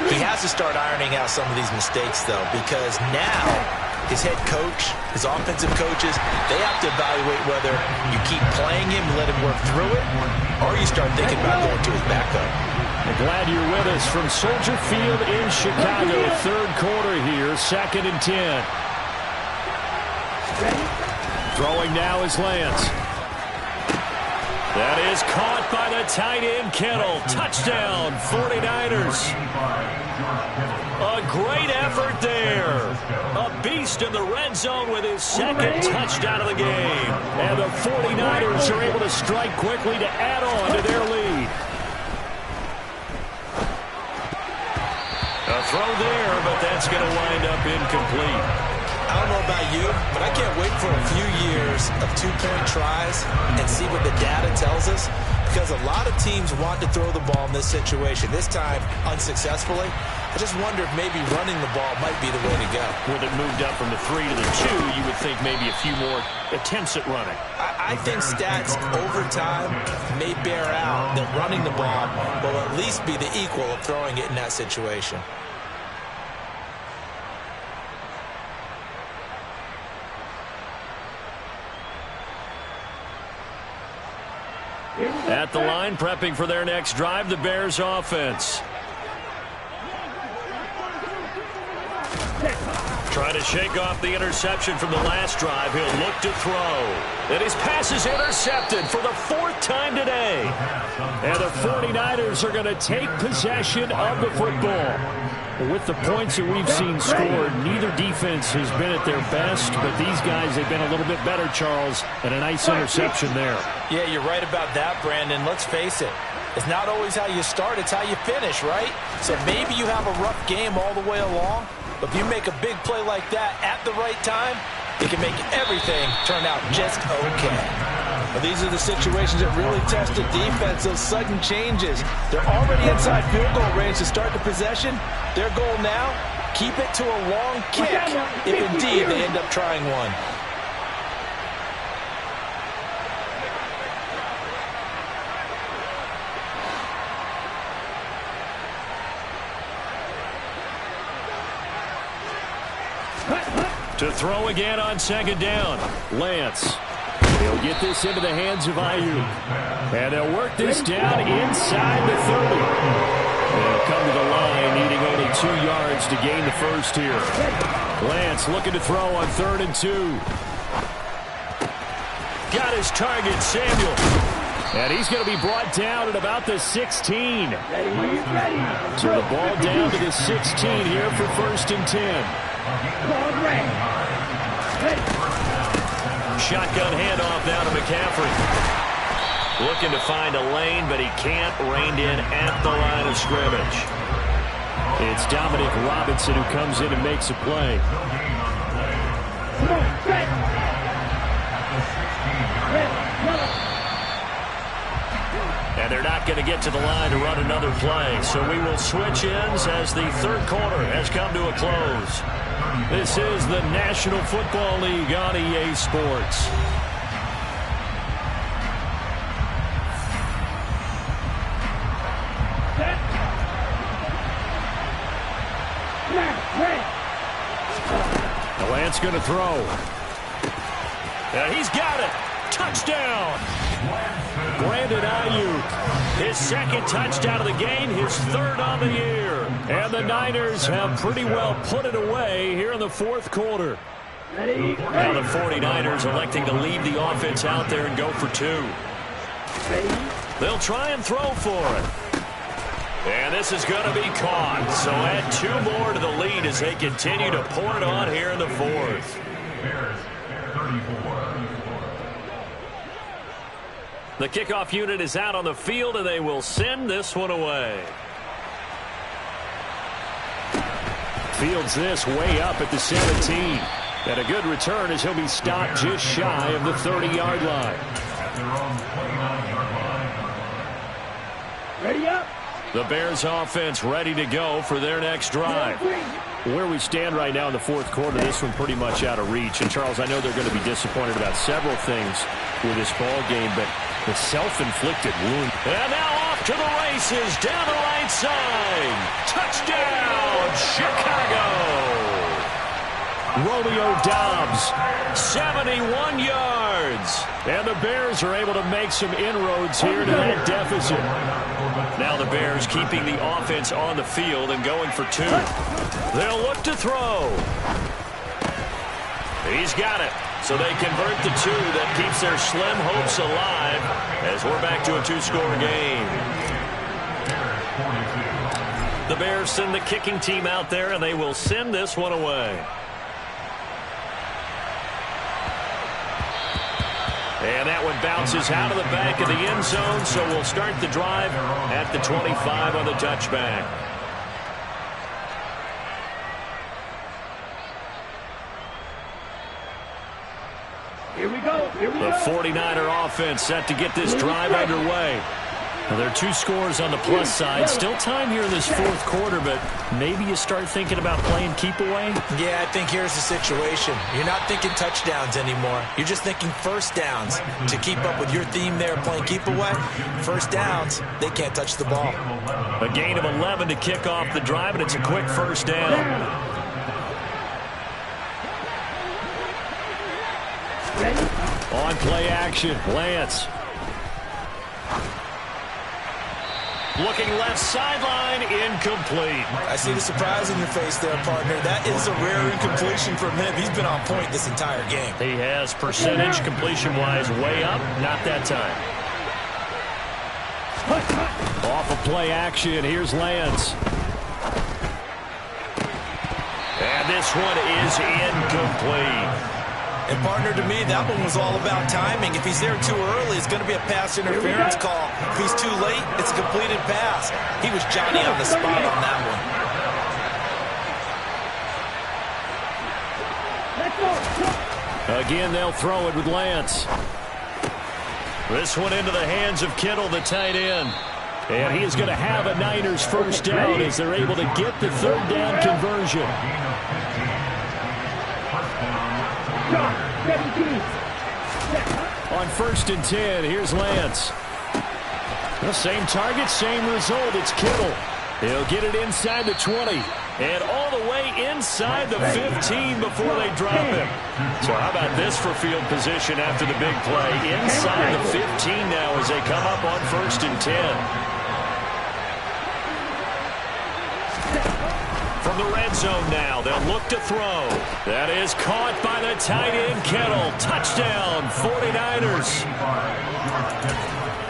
He has to start ironing out some of these mistakes, though, because now his head coach, his offensive coaches, they have to evaluate whether you keep playing him and let him work through it, or you start thinking about going to his backup. I'm glad you're with us from Soldier Field in Chicago. 3rd quarter here, 2nd and 10. Throwing now is Lance. That is caught by the tight end, Kittle. Touchdown, 49ers. A great effort there. A beast in the red zone with his 2nd touchdown of the game. And the 49ers are able to strike quickly to add on to their lead. A throw there, but that's going to wind up incomplete. I don't know about you, but I can't wait for a few years of 2-point tries and see what the data tells us, because a lot of teams want to throw the ball in this situation. This time, unsuccessfully. I just wonder if maybe running the ball might be the way to go. With it moved up from the 3 to the 2, you would think maybe a few more attempts at running. I think stats over time may bear out that running the ball will at least be the equal of throwing it in that situation. At the line, prepping for their next drive, the Bears offense. Trying to shake off the interception from the last drive. He'll look to throw. And his pass is intercepted for the 4th time today. And the 49ers are going to take possession of the football. With the points that we've seen scored, neither defense has been at their best, but these guys have been a little bit better, Charles, and a nice interception there. Yeah, you're right about that, Brandon. Let's face it. It's not always how you start, it's how you finish, right? So maybe you have a rough game all the way along, but if you make a big play like that at the right time, it can make everything turn out just okay. Well, these are the situations that really test the defense, those sudden changes. They're already inside field goal range to start the possession. Their goal now, keep it to a long kick, if indeed they end up trying one. To throw again on 2nd down. Lance. He'll get this into the hands of Ayuk. And they'll work this down inside the 30. They'll come to the line needing only 2 yards yards to gain the first here. Lance looking to throw on 3rd and 2. Got his target, Samuel. And he's going to be brought down at about the 16. So the ball down to the 16 here for 1st and 10. Shotgun handoff down to McCaffrey. Looking to find a lane, but he can't. Reined in at the line of scrimmage. It's Dominic Robinson who comes in and makes a play. And they're not going to get to the line to run another play. So we will switch ends as the 3rd quarter has come to a close. This is the National Football League on EA Sports. Lance going to throw. And he's got it. Touchdown. Brandon Ayuk. His 2nd touchdown of the game, his 3rd on the year. And the Niners have pretty well put it away here in the 4th quarter. Now the 49ers electing to leave the offense out there and go for 2. They'll try and throw for it. And this is going to be caught. So add 2 more to the lead as they continue to pour it on here in the 4th. The kickoff unit is out on the field, and they will send this one away. Fields this way up at the 17. And a good return as he'll be stopped just shy of the 30-yard line. Ready up. The Bears offense ready to go for their next drive. Where we stand right now in the 4th quarter, this one pretty much out of reach. And, Charles, I know they're going to be disappointed about several things with this ball game, but the self-inflicted wound. And now off to the races down the right side. Touchdown, Chicago. Romeo Doubs, 71 yards. And the Bears are able to make some inroads here to that deficit. Now the Bears keeping the offense on the field and going for 2. They'll look to throw. He's got it. So they convert the 2. That keeps their slim hopes alive as we're back to a 2-score game. The Bears send the kicking team out there, and they will send this one away. And that one bounces out of the back of the end zone, so we'll start the drive at the 25 on the touchback. Here we go. The 49er offense set to get this drive underway. Well, there are 2 scores on the plus side. Still time here in this 4th quarter, but maybe you start thinking about playing keep away? Yeah, I think here's the situation. You're not thinking touchdowns anymore. You're just thinking first downs. To keep up with your theme there, playing keep away, first downs, they can't touch the ball. A gain of 11 to kick off the drive, and it's a quick first down. On play action, Lance. Looking left sideline, incomplete. I see the surprise in your face there, partner. That is a rare incompletion from him. He's been on point this entire game. He has percentage completion-wise way up. Not that time. Off of play action, here's Lance. And this one is incomplete. And, partner, to me, that one was all about timing. If he's there too early, it's going to be a pass interference call. If he's too late, it's a completed pass. He was Johnny on the spot on that one. Again, they'll throw it with Lance. This one into the hands of Kittle, the tight end. And he is going to have a Niners first down as they're able to get the 3rd down conversion. On 1st and 10, here's Lance. The same target, same result. It's Kittle. He'll get it inside the 20. And all the way inside the 15 before they drop him. So how about this for field position after the big play? Inside the 15 now as they come up on 1st and 10. From the red zone now, they'll look to throw. That is caught by the tight end, Kittle. Touchdown, 49ers.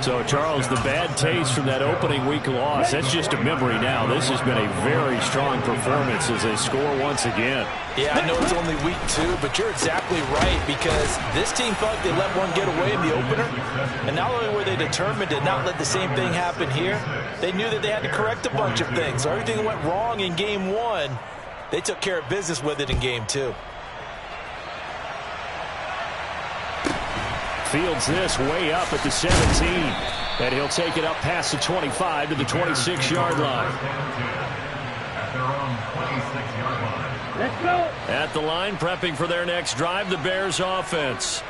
So, Charles, the bad taste from that opening week loss, that's just a memory now. This has been a very strong performance as they score once again. Yeah, I know it's only week 2, but you're exactly right, because this team thought they let one get away in the opener, and not only were they determined to not let the same thing happen here, they knew that they had to correct a bunch of things. So everything that went wrong in game 1, they took care of business with it in game 2. Fields this way up at the 17, and he'll take it up past the 25 to the 26-yard line. Let's go. At the line, prepping for their next drive, the Bears offense.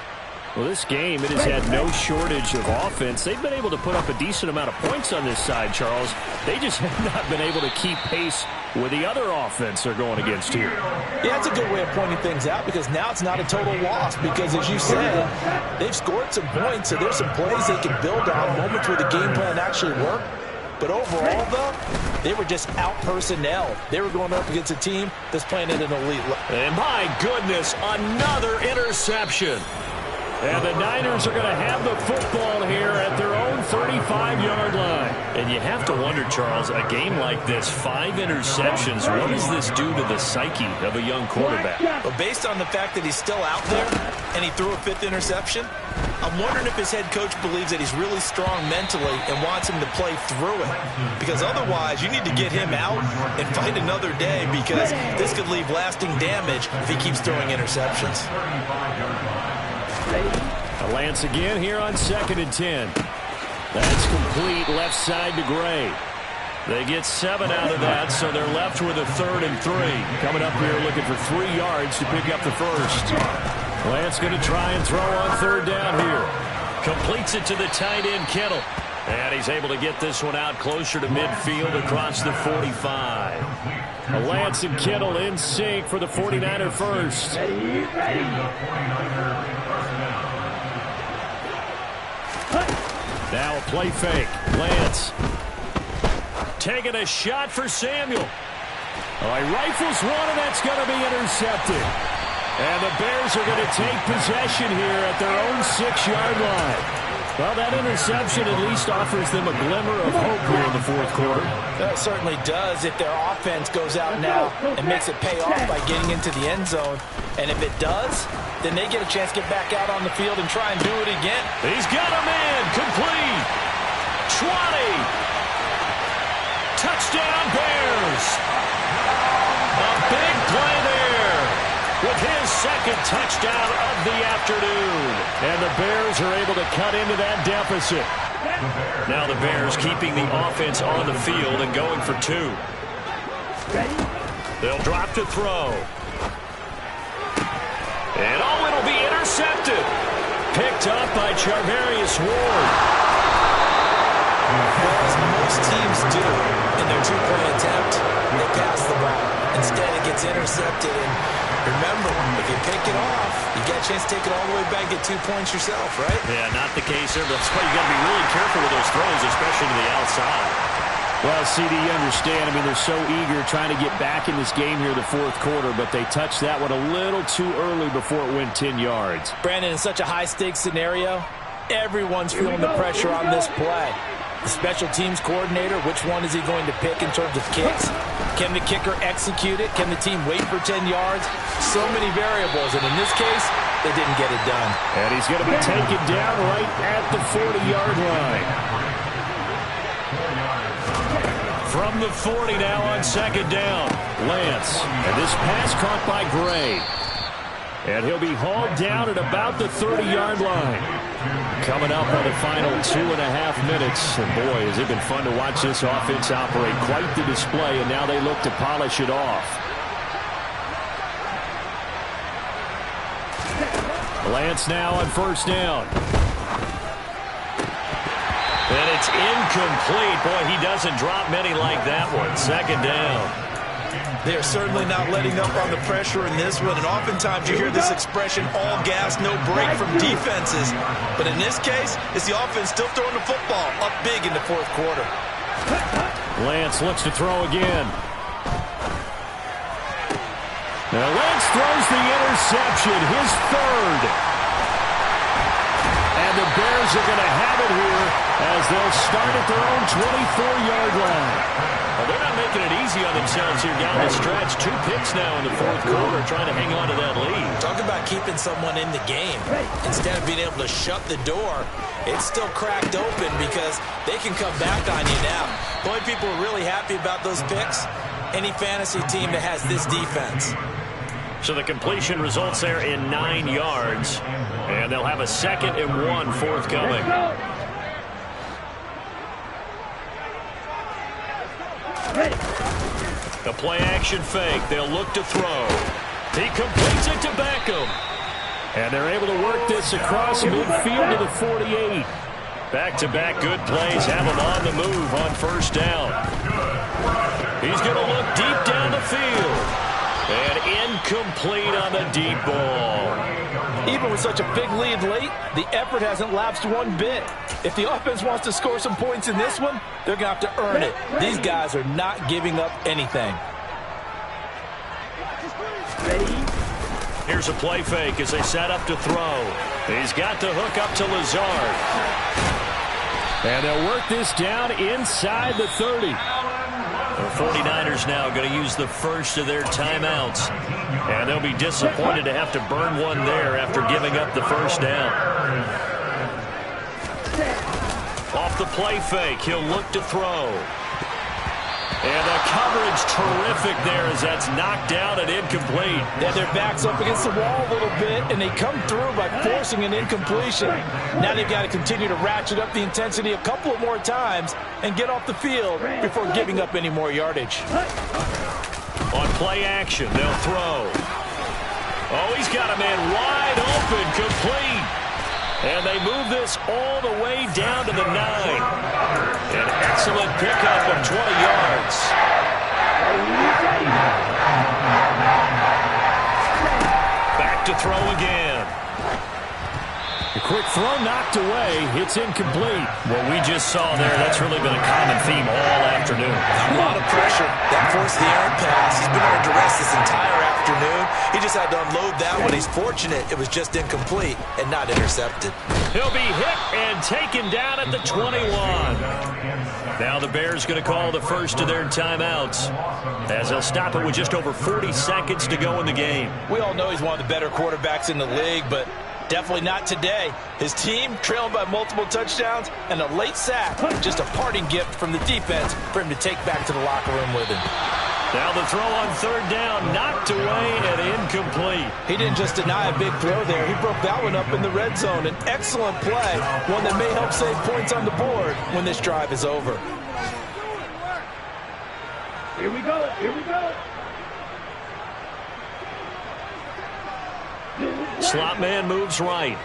Well, this game, it has had no shortage of offense. They've been able to put up a decent amount of points on this side, Charles. They just have not been able to keep pace with the other offense they're going against here. Yeah, that's a good way of pointing things out, because now it's not a total loss, because as you said, they've scored some points, so there's some plays they can build on, moments where the game plan actually worked. But overall, though, they were just out-personnel. They were going up against a team that's playing at an elite level. And my goodness, another interception. And the Niners are going to have the football here at their own 35-yard line. And you have to wonder, Charles, a game like this, 5 interceptions, what does this do to the psyche of a young quarterback? Well, based on the fact that he's still out there and he threw a 5th interception, I'm wondering if his head coach believes that he's really strong mentally and wants him to play through it. Because otherwise, you need to get him out and fight another day, because this could leave lasting damage if he keeps throwing interceptions. Lance again here on 2nd and 10. That's complete left side to Gray. They get 7 out of that, so they're left with a 3rd and 3. Coming up here looking for 3 yards to pick up the first. Lance going to try and throw on 3rd down here. Completes it to the tight end, Kittle. And he's able to get this one out closer to midfield across the 45. Lance and Kittle in sync for the 49er first. Now a play fake. Lance taking a shot for Samuel. Oh, he rifles one, and that's going to be intercepted. And the Bears are going to take possession here at their own 6-yard line. Well, that interception at least offers them a glimmer of hope here in the 4th quarter. That certainly does if their offense goes out now and makes it pay off by getting into the end zone. And if it does, then they get a chance to get back out on the field and try and do it again. He's got a man. Complete. 20. Touchdown, Bears. A big play there with his 2nd touchdown of the afternoon. And the Bears are able to cut into that deficit. Now the Bears keeping the offense on the field and going for 2. They'll drop to throw. And oh, it'll be intercepted. Picked up by Charvarius Ward. As most teams do in their 2-point attempt, they pass the ball. Instead, it gets intercepted. And remember, if you pick it off, you get a chance to take it all the way back, get 2 points yourself, right? Yeah, not the case there. That's why you got to be really careful with those throws, especially to the outside. Well, CD, you understand. I mean, they're so eager trying to get back in this game here in the 4th quarter, but they touched that one a little too early before it went 10 yards. Brandon, in such a high-stakes scenario, everyone's feeling the pressure on this play. The special teams coordinator, which one is he going to pick in terms of kicks? Can the kicker execute it? Can the team wait for 10 yards? So many variables, and in this case, they didn't get it done. And he's going to be taken down right at the 40-yard line. From the 40 now on 2nd down, Lance. And this pass caught by Gray. And he'll be hauled down at about the 30-yard line. Coming up on the final 2.5 minutes. And boy, has it been fun to watch this offense operate. Quite the display, and now they look to polish it off. Lance now on 1st down. And it's incomplete. Boy, he doesn't drop many like that one. 2nd down. They are certainly not letting up on the pressure in this one. And oftentimes you hear this expression, all gas, no break from defenses. But in this case, it's the offense still throwing the football up big in the 4th quarter. Lance looks to throw again. Now Lance throws the interception, his third. And the Bears are going to have it here as they'll start at their own 24-yard line. Well, they're not making it easy on themselves here down the stretch. 2 picks now in the fourth quarter trying to hang on to that lead. Talk about keeping someone in the game. Instead of being able to shut the door, it's still cracked open because they can come back on you now. Boy, people are really happy about those picks. Any fantasy team that has this defense. So the completion results there in 9 yards. And they'll have a 2nd and 1 forthcoming. The play action fake. They'll look to throw. He completes it to Beckham. And they're able to work this across midfield to the 48. Back-to-back good plays have him on the move on first down. He's going to look deep down the field. And incomplete on the deep ball. Even with such a big lead late, the effort hasn't lapsed one bit. If the offense wants to score some points in this one, they're going to have to earn it. These guys are not giving up anything. Here's a play fake as they set up to throw. He's got the hook up to Lazard. And they'll work this down inside the 30. The 49ers now going to use the first of their timeouts. And they'll be disappointed to have to burn one there after giving up the first down. Off the play fake, he'll look to throw. And the coverage terrific there as that's knocked down and incomplete. Yeah, their back's up against the wall a little bit, and they come through by forcing an incompletion. Now they've got to continue to ratchet up the intensity a couple of more times and get off the field before giving up any more yardage. On play action, they'll throw. Oh, he's got a man wide open, complete. And they move this all the way down to the 9. An excellent pickup of 20 yards. Back to throw again. A quick throw knocked away. It's incomplete. What we just saw there, that's really been a common theme all afternoon. A lot of pressure. That forced the errant pass. He's been under duress this entire afternoon. He just had to unload that one. He's fortunate it was just incomplete and not intercepted. He'll be hit and taken down at the 21. Now the Bears going to call the first of their timeouts as they'll stop it with just over 40 seconds to go in the game. We all know he's one of the better quarterbacks in the league, but definitely not today. His team trailing by multiple touchdowns and a late sack. Just a parting gift from the defense for him to take back to the locker room with him. Now the throw on third down, knocked away and incomplete. He didn't just deny a big throw there. He broke that one up in the red zone. An excellent play, one that may help save points on the board when this drive is over. Here we go. Here we go. Slot man moves right.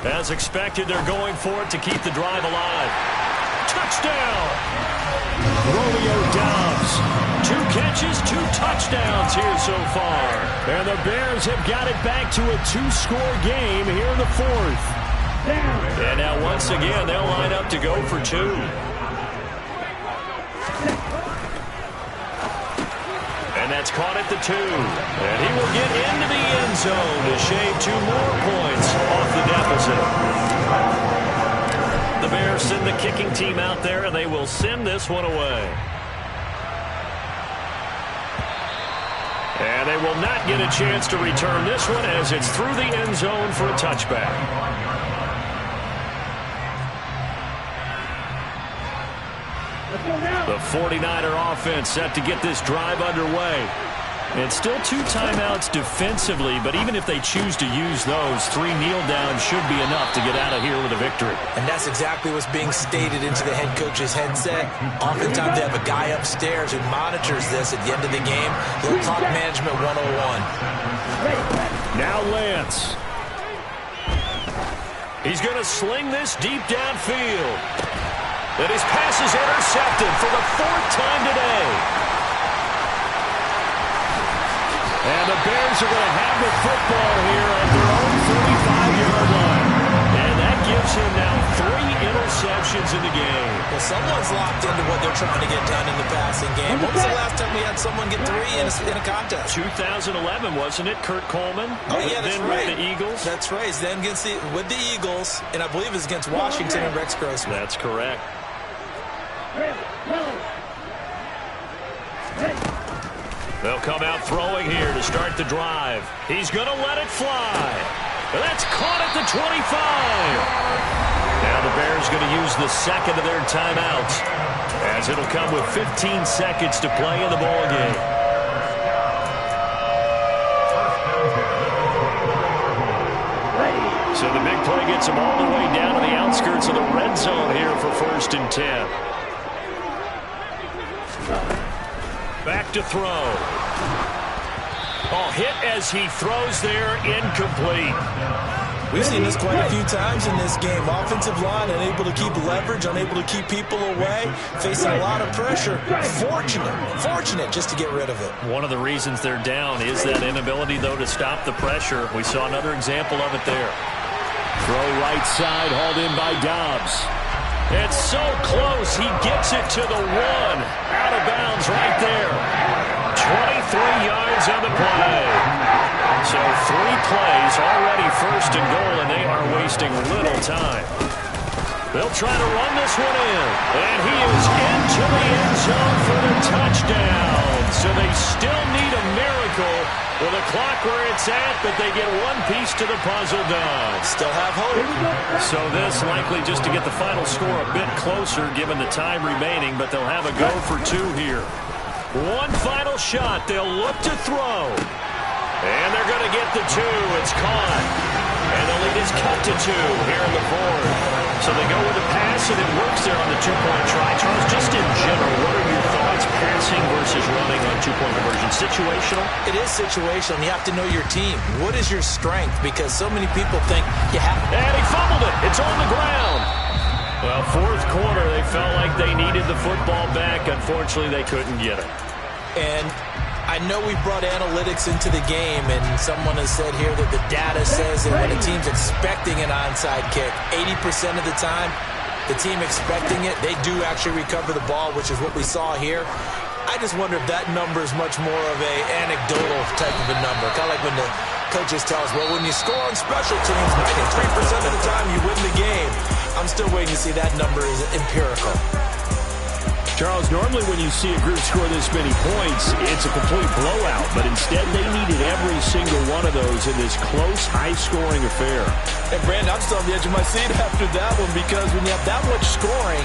As expected, they're going for it to keep the drive alive. Touchdown! Romeo Doubs. 2 catches, 2 touchdowns here so far. And the Bears have got it back to a 2-score game here in the 4th. And now once again, they'll line up to go for 2. And that's caught at the 2. And he will get into the end zone to shave 2 more points off the deficit. The Bears send the kicking team out there, and they will send this one away. And they will not get a chance to return this one as it's through the end zone for a touchback. The 49er offense set to get this drive underway. And still 2 timeouts defensively, but even if they choose to use those, 3 kneel downs should be enough to get out of here with a victory. And that's exactly what's being stated into the head coach's headset. Oftentimes they have a guy upstairs who monitors this at the end of the game. Little clock management 101. Now Lance. He's going to sling this deep downfield. And his pass is intercepted for the 4th time today. And the Bears are going to have the football here at their own 35-yard line. And that gives him now Well, someone's locked into what they're trying to get done in the passing game. When was the last time we had someone get 3 in a contest? 2011, wasn't it? Kurt Coleman. Oh, yeah, that's then right. With the Eagles. That's right. Then with the Eagles, and I believe it's against Washington and Rex Grossman. That's correct. They'll come out throwing here to start the drive. He's going to let it fly. That's caught at the 25. Now the Bears going to use the second of their timeouts, as it'll come with 15 seconds to play in the ballgame. So the big play gets them all the way down to the outskirts of the red zone here for 1st and 10. Back to throw. Oh, hit as he throws there, incomplete. We've seen this quite a few times in this game. Offensive line unable to keep leverage, unable to keep people away, facing a lot of pressure. Fortunate just to get rid of it. One of the reasons they're down is that inability, though, to stop the pressure. We saw another example of it there. Throw right side, hauled in by Dobbs. It's so close, he gets it to the 1. Out of bounds right there. 23 yards on the play. So 3 plays, already 1st and goal, and they are wasting little time. They'll try to run this one in. And he is into the end zone for the touchdown. So they still need a miracle with a clock where it's at, but they get one piece to the puzzle done. Still have hope. So this likely just to get the final score a bit closer given the time remaining, but they'll have a go for 2 here. One final shot. They'll look to throw. And they're going to get the 2. It's caught. And the lead is cut to 2 here in the 4th. So they go with the pass, and it works there on the 2-point try. Charles, just in general, what are your thoughts passing versus running on 2-point conversion? Situational? It is situational. You have to know your team. What is your strength? Because so many people think you have. And he fumbled it. It's on the ground. Well, 4th quarter, they felt like they needed the football back. Unfortunately, they couldn't get it. And I know we brought analytics into the game, and someone has said here that the data says that when a team's expecting an onside kick, 80% of the time, the team expecting it, they do actually recover the ball, which is what we saw here. I just wonder if that number is much more of a anecdotal type of a number. Kind of like when the coaches tell us, well, when you score on special teams, 93% of the time you win the game. I'm still waiting to see that number is empirical. Charles, normally when you see a group score this many points, it's a complete blowout. But instead, they needed every single one of those in this close, high-scoring affair. And, Brandon, I'm still on the edge of my seat after that one because when you have that much scoring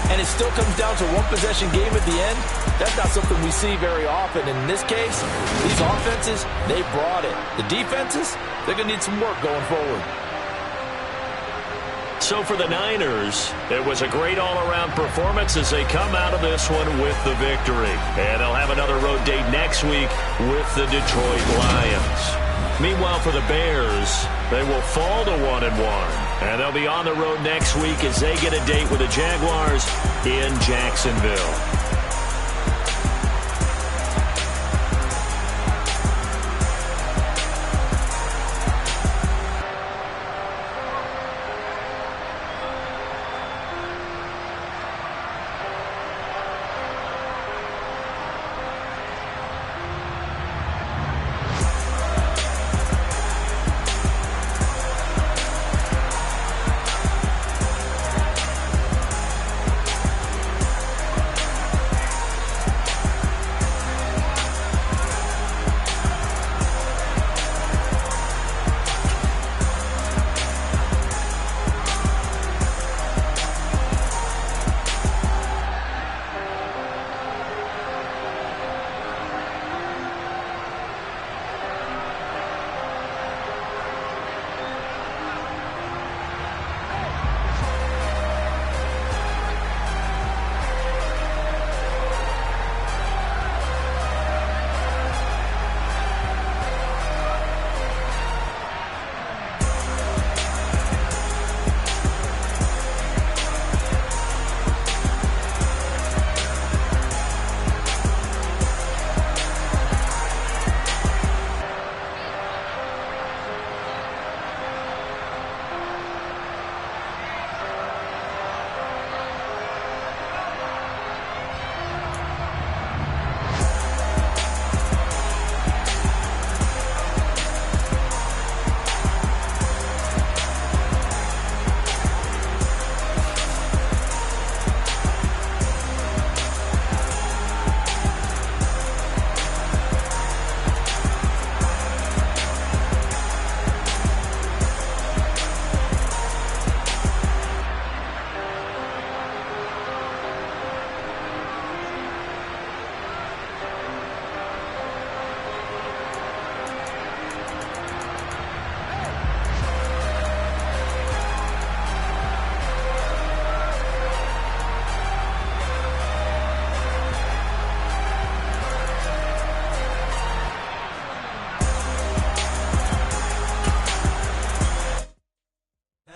and it still comes down to one-possession game at the end, that's not something we see very often. And in this case, these offenses, they brought it. The defenses, they're going to need some work going forward. So for the Niners, it was a great all-around performance as they come out of this one with the victory. And they'll have another road date next week with the Detroit Lions. Meanwhile, for the Bears, they will fall to 1-1. And they'll be on the road next week as they get a date with the Jaguars in Jacksonville.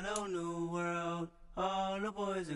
Hello, new world. All the boys